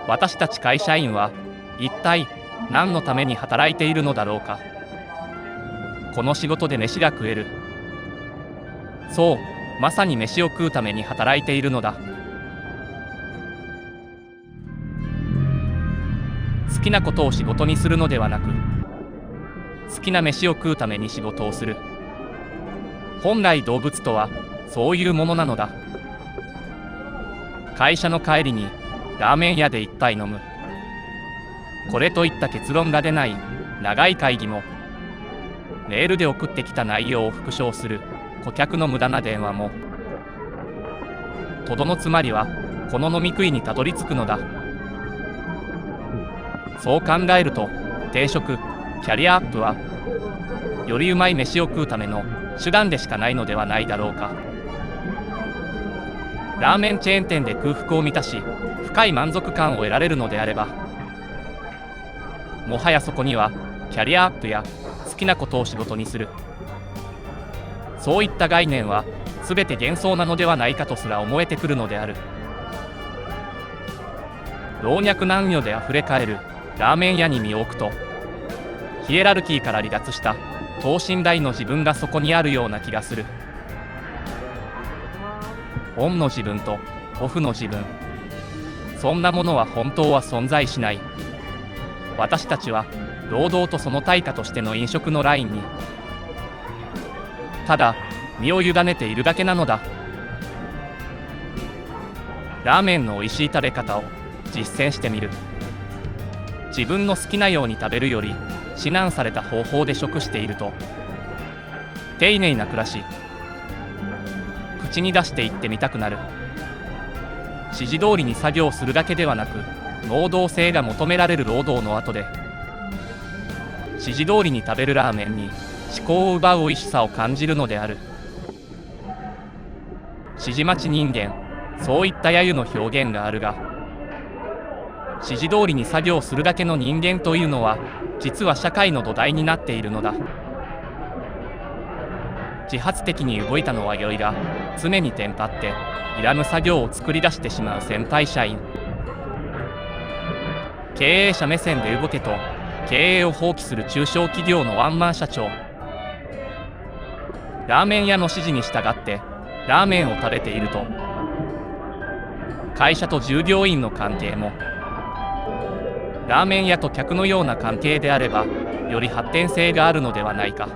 私たち会社員は一体何のために働いているのだろうか。この仕事で飯が食える。そう、まさに飯を食うために働いているのだ。好きなことを仕事にするのではなく、好きな飯を食うために仕事をする。本来動物とはそういうものなのだ。会社の帰りにラーメン屋で一杯飲む。これといった結論が出ない長い会議も、メールで送ってきた内容を復唱する顧客の無駄な電話も、とどのつまりはこの飲み食いにたどり着くのだ。そう考えると、転職、キャリアアップはよりうまい飯を食うための手段でしかないのではないだろうか。ラーメンチェーン店で空腹を満たし、深い満足感を得られるのであれば、もはやそこにはキャリアアップや好きなことを仕事にする、そういった概念は全て幻想なのではないかとすら思えてくるのである。老若男女であふれかえるラーメン屋に身を置くと、ヒエラルキーから離脱した等身大の自分がそこにあるような気がする。オンの自分とオフの自分、そんなものは本当は存在しない。私たちは労働とその対価としての飲食のラインにただ身を委ねているだけなのだ。ラーメンのおいしい食べ方を実践してみる。自分の好きなように食べるより指南された方法で食していると、丁寧な暮らし、口に出して言ってみたくなる。指示通りに作業するだけではなく、能動性が求められる労働の後で、指示通りに食べるラーメンに思考を奪う美味しさを感じるのである。指示待ち人間、そういった揶揄の表現があるが、指示通りに作業するだけの人間というのは、実は社会の土台になっているのだ。自発的に動いたのは良いが、常にテンパっていらぬ作業を作り出してしまう先輩社員。経営者目線で動けと経営を放棄する中小企業のワンマン社長。ラーメン屋の指示に従ってラーメンを食べていると、会社と従業員の関係もラーメン屋と客のような関係であればより発展性があるのではないか。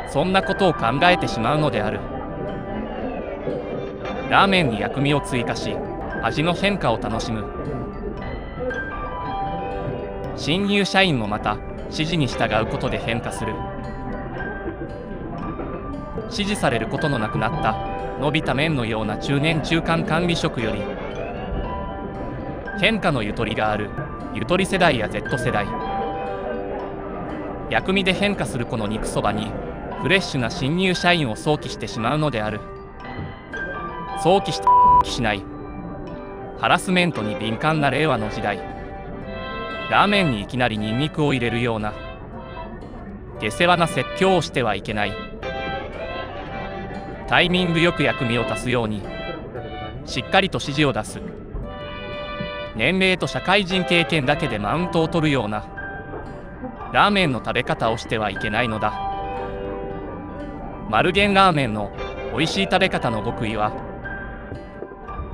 そんなことを考えてしまうのである。ラーメンに薬味を追加し、味の変化を楽しむ。新入社員もまた指示に従うことで変化する。指示されることのなくなった伸びた麺のような中年中間管理職より、変化のゆとりがあるゆとり世代や Z 世代、薬味で変化するこの肉そばにフレッシュな新入社員を想起してしまうのである。想起してしないハラスメントに敏感な令和の時代、ラーメンにいきなりニンニクを入れるような下世話な説教をしてはいけない。タイミングよく薬味を足すようにしっかりと指示を出す。年齢と社会人経験だけでマウントを取るようなラーメンの食べ方をしてはいけないのだ。丸源ラーメンの美味しい食べ方の極意は、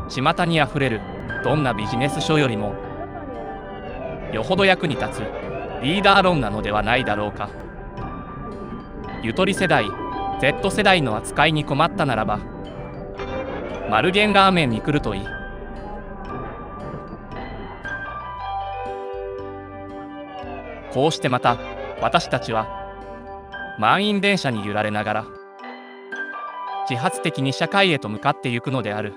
巷にあふれるどんなビジネス書よりもよほど役に立つリーダー論なのではないだろうか。ゆとり世代 Z 世代の扱いに困ったならば丸源ラーメンに来るといい。こうしてまた私たちは満員電車に揺られながら自発的に社会へと向かってゆくのである。